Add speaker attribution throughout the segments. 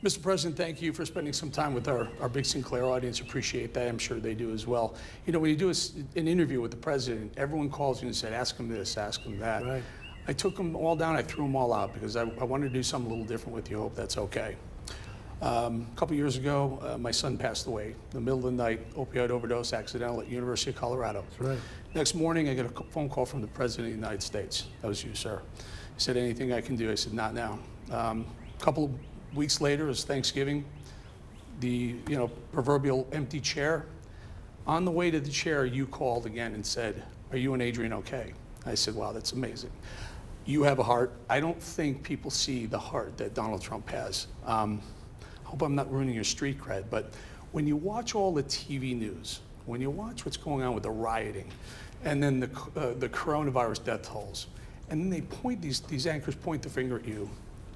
Speaker 1: Mr. President, thank you for spending some time with our big Sinclair audience. Appreciate that. I'm sure they do as well. You know, when you do an interview with the president, everyone calls you and said, ask him this, ask him that.
Speaker 2: Right.
Speaker 1: I took them all down. I threw them all out because I wanted to do something a little different with you. I hope that's okay. A couple years ago, my son passed away in the middle of the night, opioid overdose, accidental at University of Colorado.
Speaker 2: That's right.
Speaker 1: Next morning, I get a phone call from the President of the United States. That was you, sir. He said, anything I can do? I said, not now. A couple of weeks later, it was Thanksgiving, the proverbial empty chair. On the way to the chair, you called again and said, are you and Adrian okay? I said, wow, that's amazing. You have a heart. I don't think people see the heart that Donald Trump has. I hope I'm not ruining your street cred, but when you watch all the TV news, when you watch what's going on with the rioting, and then the coronavirus death tolls, and then they point, these anchors point the finger at you,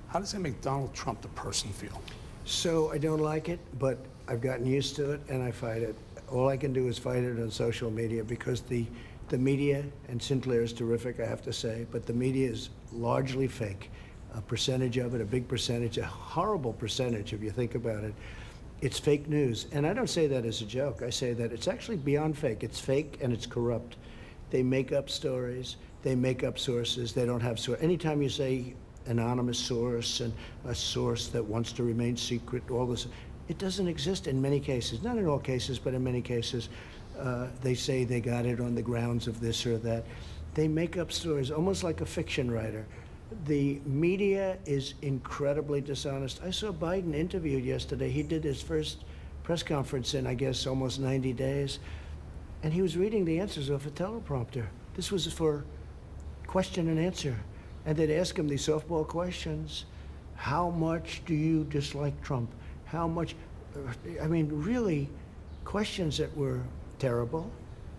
Speaker 1: how does that make Donald Trump the person feel?
Speaker 2: So I don't like it, but I've gotten used to it and I fight it. All I can do is fight it on social media because the media, and Sinclair is terrific, I have to say, but the media is largely fake. A percentage of it, a big percentage, a horrible percentage if you think about it. It's fake news. And I don't say that as a joke. I say that it's actually beyond fake. It's fake and it's corrupt. They make up stories. They make up sources. They don't have source. Anytime you say anonymous source and a source that wants to remain secret, all this, it doesn't exist in many cases. Not in all cases, but in many cases. They say they got it on the grounds of this or that. They make up stories, almost like a fiction writer. The media is incredibly dishonest. I saw Biden interviewed yesterday. He did his first press conference in, I guess, almost 90 days. And he was reading the answers off a teleprompter. This was for question and answer. And they'd ask him these softball questions. How much do you dislike Trump? How much? I mean, really, questions that were terrible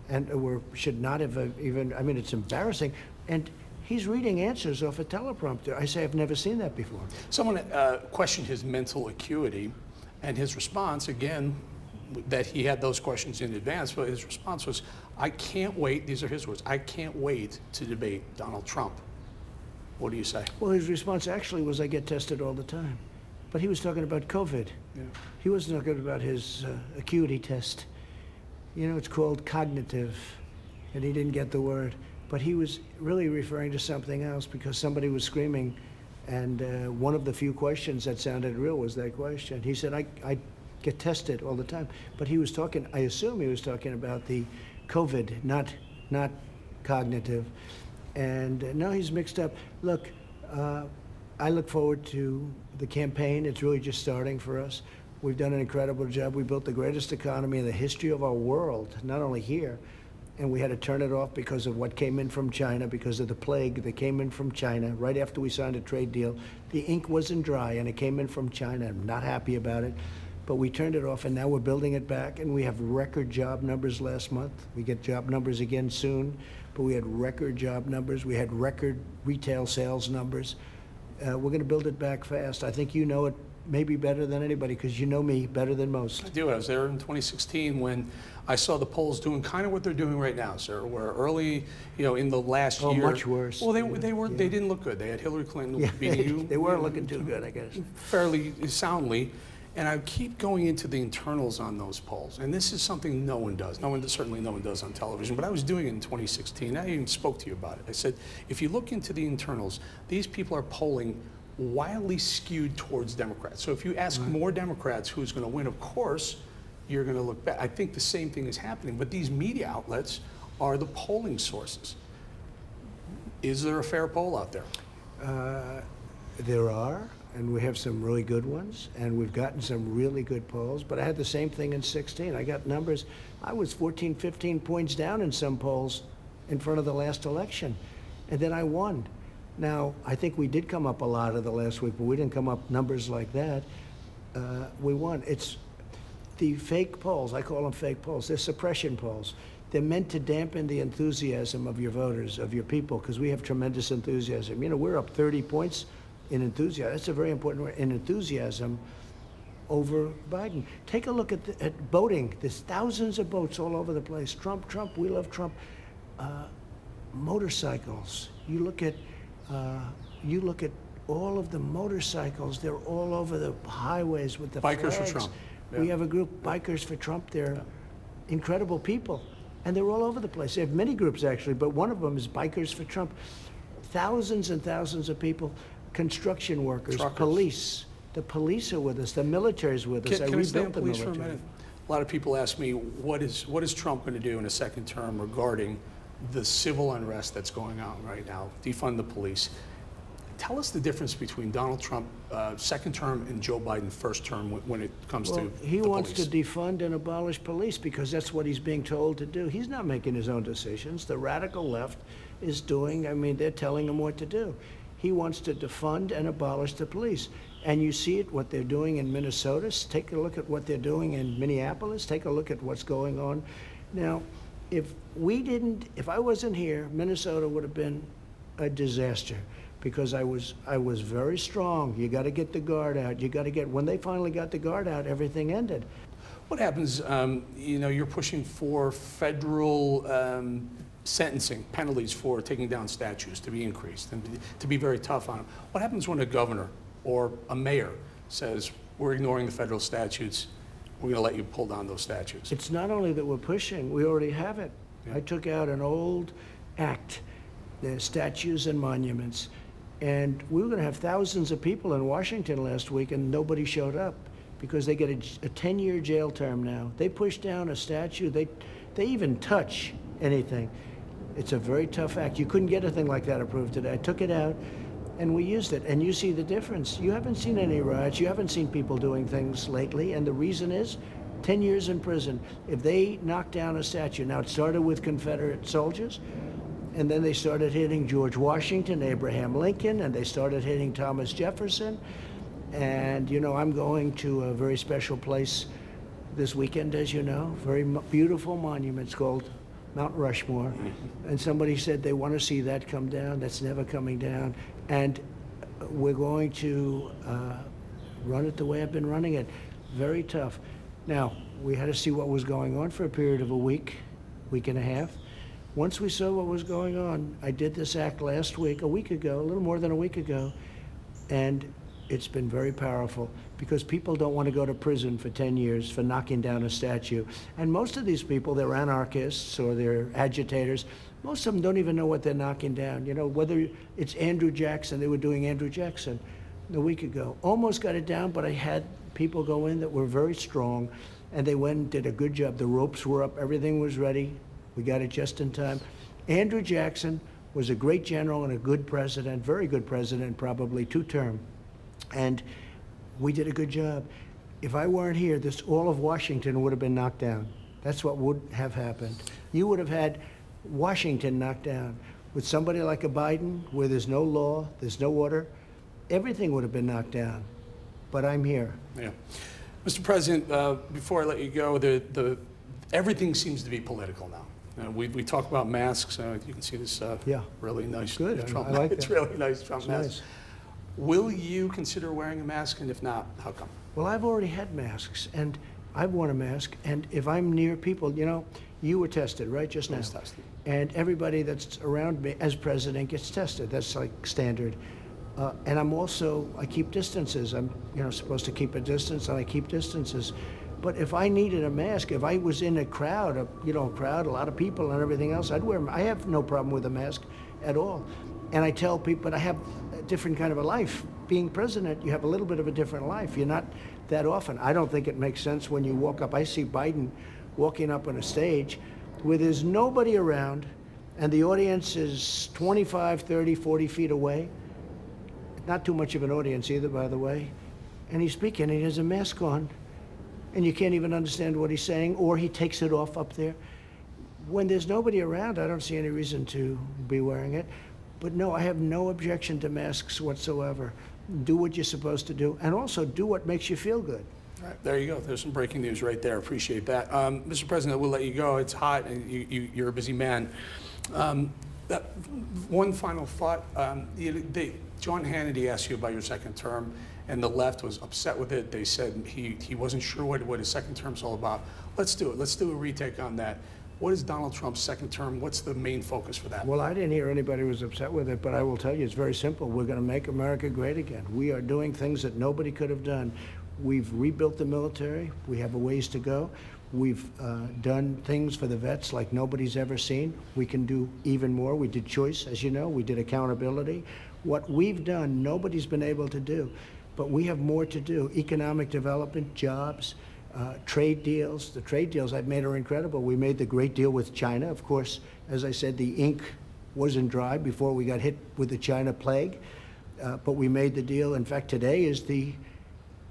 Speaker 2: and should not have even, I mean, it's embarrassing. And he's reading answers off a teleprompter. I say, I've never seen that before.
Speaker 1: Someone questioned his mental acuity, and his response, again, that he had those questions in advance, but his response was, I can't wait, these are his words, I can't wait to debate Donald Trump. What do you say?
Speaker 2: Well, his response actually was, I get tested all the time. But he was talking about COVID.
Speaker 1: Yeah.
Speaker 2: He wasn't talking about his acuity test. You know, it's called cognitive, and he didn't get the word. But he was really referring to something else because somebody was screaming, and one of the few questions that sounded real was that question. He said, I get tested all the time. But he was talking, I assume he was talking about the COVID, not cognitive. And now he's mixed up. Look, I look forward to the campaign. It's really just starting for us. We've done an incredible job. We built the greatest economy in the history of our world, not only here, and we had to turn it off because of what came in from China, because of the plague that came in from China right after we signed a trade deal. The ink wasn't dry, and it came in from China. I'm not happy about it, but we turned it off, and now we're building it back, and we have record job numbers last month. We get job numbers again soon, but we had record job numbers. We had record retail sales numbers. We're going to build it back fast. I think you know it maybe better than anybody because you know me better than most.
Speaker 1: I do. I was there in 2016 when I saw the polls doing kind of what they're doing right now, sir. Where early, in the last year.
Speaker 2: Oh, much worse.
Speaker 1: Well, they didn't look good. They had Hillary Clinton beating you.
Speaker 2: They weren't looking too good, I guess.
Speaker 1: Fairly soundly. And I keep going into the internals on those polls. And this is something no one does. Certainly no one does on television. But I was doing it in 2016. I even spoke to you about it. I said, if you look into the internals, these people are polling wildly skewed towards Democrats. So if you ask more Democrats who's going to win, of course, you're going to look back. I think the same thing is happening. But these media outlets are the polling sources. Is there a fair poll out there?
Speaker 2: There are. And we have some really good ones, and we've gotten some really good polls. But I had the same thing in 16. I got numbers. I was 14, 15 points down in some polls in front of the last election, and then I won. Now, I think we did come up a lot of the last week, but we didn't come up numbers like that. We won. It's the fake polls. I call them fake polls. They're suppression polls. They're meant to dampen the enthusiasm of your voters, of your people, because we have tremendous enthusiasm. We're up 30 points in enthusiasm. That's a very important word, in enthusiasm over Biden. Take a look at voting. There's thousands of votes all over the place. Trump, Trump, we love Trump. Motorcycles. You look at all of the motorcycles, they're all over the highways with the
Speaker 1: Bikers
Speaker 2: flags.
Speaker 1: for Trump.
Speaker 2: We
Speaker 1: Yeah.
Speaker 2: have a group, Bikers for Trump. They're incredible people, and they're all over the place. They have many groups, actually, but one of them is Bikers for Trump. Thousands and thousands of people, construction workers,
Speaker 1: Truckers.
Speaker 2: police. The police are with us. The military's with us.
Speaker 1: Can I stay on
Speaker 2: rebuilt the
Speaker 1: police for a
Speaker 2: military.
Speaker 1: minute? A lot of people ask me, what is Trump going to do in a second term regarding the civil unrest that's going on right now, defund the police? Tell us the difference between Donald Trump second term and Joe Biden first term when it comes
Speaker 2: Well,
Speaker 1: to
Speaker 2: he
Speaker 1: the
Speaker 2: wants to
Speaker 1: police.
Speaker 2: defund and abolish police because that's what he's being told to do. He's not making his own decisions. The radical left is doing, I mean, they're telling him what to do. He wants to defund and abolish the police. And you see it, what they're doing in Minnesota. Take a look at what they're doing in Minneapolis. Take a look at what's going on. Now, if I wasn't here, Minnesota would have been a disaster because I was very strong. You got to get the guard out. When they finally got the guard out, everything ended.
Speaker 1: What happens, you're pushing for federal sentencing, penalties for taking down statues to be increased and to be very tough on them. What happens when a governor or a mayor says, we're ignoring the federal statutes, we're going to let you pull down those statutes?
Speaker 2: It's not only that we're pushing, we already have it.
Speaker 1: Yeah.
Speaker 2: I took out an old act, the statues and monuments, and we were going to have thousands of people in Washington last week, and nobody showed up because they get a 10-year jail term now. They push down a statue, they even touch anything. It's a very tough act. You couldn't get a thing like that approved today. I took it out, and we used it, and you see the difference. You haven't seen any riots. You haven't seen people doing things lately, and the reason is 10 years in prison. If they knock down a statue, now it started with Confederate soldiers, and then they started hitting George Washington, Abraham Lincoln, and they started hitting Thomas Jefferson. And, I'm going to a very special place this weekend, as you know, very beautiful monument. It's called Mount Rushmore. And somebody said they want to see that come down. That's never coming down. And we're going to run it the way I've been running it. Very tough. Now, we had to see what was going on for a period of a week and a half. Once we saw what was going on, I did this act last week, a week ago, a little more than a week ago, and it's been very powerful because people don't want to go to prison for 10 years for knocking down a statue. And most of these people, they're anarchists or they're agitators. Most of them don't even know what they're knocking down. Whether it's Andrew Jackson, they were doing Andrew Jackson a week ago. Almost got it down, but I had people go in that were very strong, and they went and did a good job. The ropes were up, everything was ready. We got it just in time. Andrew Jackson was a great general and a good president, very good president, probably two-term. And we did a good job. If I weren't here, all of Washington would have been knocked down. That's what would have happened. You would have had Washington knocked down. With somebody like a Biden, where there's no law, there's no order, everything would have been knocked down. But I'm here.
Speaker 1: Yeah. Mr. President, before I let you go, everything seems to be political now. We talk about masks. You can see this really nice
Speaker 2: Good.
Speaker 1: Trump
Speaker 2: I like
Speaker 1: It's
Speaker 2: that.
Speaker 1: really nice Trump
Speaker 2: It's
Speaker 1: mask.
Speaker 2: nice.
Speaker 1: Will you consider wearing a mask? And if not, how come?
Speaker 2: Well, I've already had masks, and I've worn a mask. And if I'm near people, you were tested, right, just now?
Speaker 1: I was tested.
Speaker 2: And everybody that's around me as president gets tested. That's like standard. And I keep distances. I'm, supposed to keep a distance, and I keep distances. But if I needed a mask, if I was in a crowd, a lot of people and everything else, I'd wear them. I have no problem with a mask at all. And I tell people, but I have a different kind of a life. Being president, you have a little bit of a different life. You're not that often. I don't think it makes sense when you walk up. I see Biden walking up on a stage where there's nobody around, and the audience is 25, 30, 40 feet away. Not too much of an audience either, by the way. And he's speaking, and he has a mask on, and you can't even understand what he's saying, or he takes it off up there. When there's nobody around, I don't see any reason to be wearing it. But no, I have no objection to masks whatsoever. Do what you're supposed to do, and also do what makes you feel good.
Speaker 1: All right, there you go. There's some breaking news right there. Appreciate that. Mr. President, we'll let you go. It's hot, and you're a busy man. One final thought. John Hannity asked you about your second term, and the left was upset with it. They said he wasn't sure what his second term's all about. Let's do it. Let's do a retake on that. What is Donald Trump's second term? What's the main focus for that?
Speaker 2: Well, I didn't hear anybody was upset with it, but I will tell you, it's very simple. We're going to make America great again. We are doing things that nobody could have done. We've rebuilt the military. We have a ways to go. We've done things for the vets like nobody's ever seen. We can do even more. We did choice, as you know. We did accountability. What we've done, nobody's been able to do. But we have more to do. Economic development, jobs, trade deals. The trade deals I've made are incredible. We made the great deal with China. Of course, as I said, the ink wasn't dry before we got hit with the China plague. But we made the deal. In fact, today is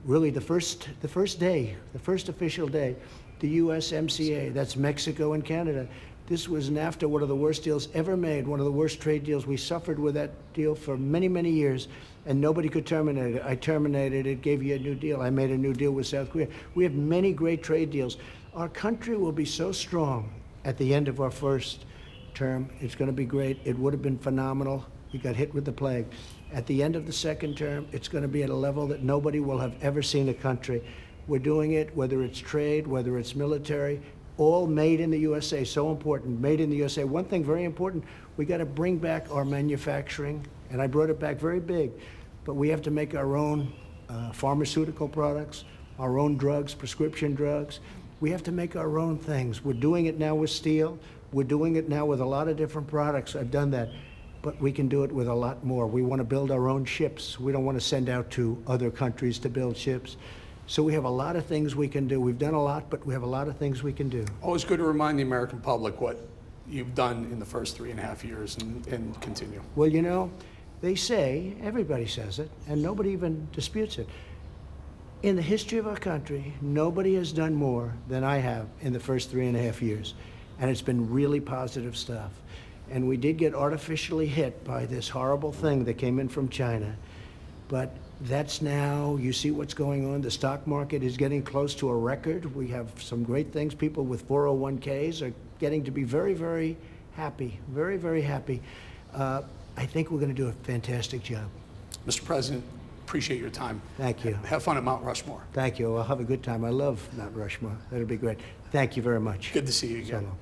Speaker 2: really the first official day. The USMCA, that's Mexico and Canada. This was NAFTA, one of the worst deals ever made, one of the worst trade deals. We suffered with that deal for many, many years, and nobody could terminate it. I terminated it, gave you a new deal. I made a new deal with South Korea. We have many great trade deals. Our country will be so strong at the end of our first term. It's going to be great. It would have been phenomenal. We got hit with the plague. At the end of the second term, it's going to be at a level that nobody will have ever seen a country. We're doing it, whether it's trade, whether it's military, all made in the USA. So important, made in the USA. One thing very important, we got to bring back our manufacturing, and I brought it back very big, but we have to make our own pharmaceutical products, our own drugs, prescription drugs. We have to make our own things. We're doing it now with steel. We're doing it now with a lot of different products. I've done that, but we can do it with a lot more. We want to build our own ships. We don't want to send out to other countries to build ships. So we have a lot of things we can do. We've done a lot, but we have a lot of things we can do.
Speaker 1: Always good to remind the American public what you've done in the first 3.5 years and continue.
Speaker 2: Well, you know, they say, everybody says it, and nobody even disputes it. In the history of our country, nobody has done more than I have in the first 3.5 years. And it's been really positive stuff. And we did get artificially hit by this horrible thing that came in from China. But that's now, you see what's going on. The stock market is getting close to a record. We have some great things. People with 401ks are getting to be very, very happy, very, very happy. I think we're going to do a fantastic job.
Speaker 1: Mr. President, appreciate your time.
Speaker 2: Thank you.
Speaker 1: Have fun at Mount Rushmore.
Speaker 2: Thank you. I'll have a good time. I love Mount Rushmore. That'll be great. Thank you very much.
Speaker 1: Good to see you again.
Speaker 2: So long.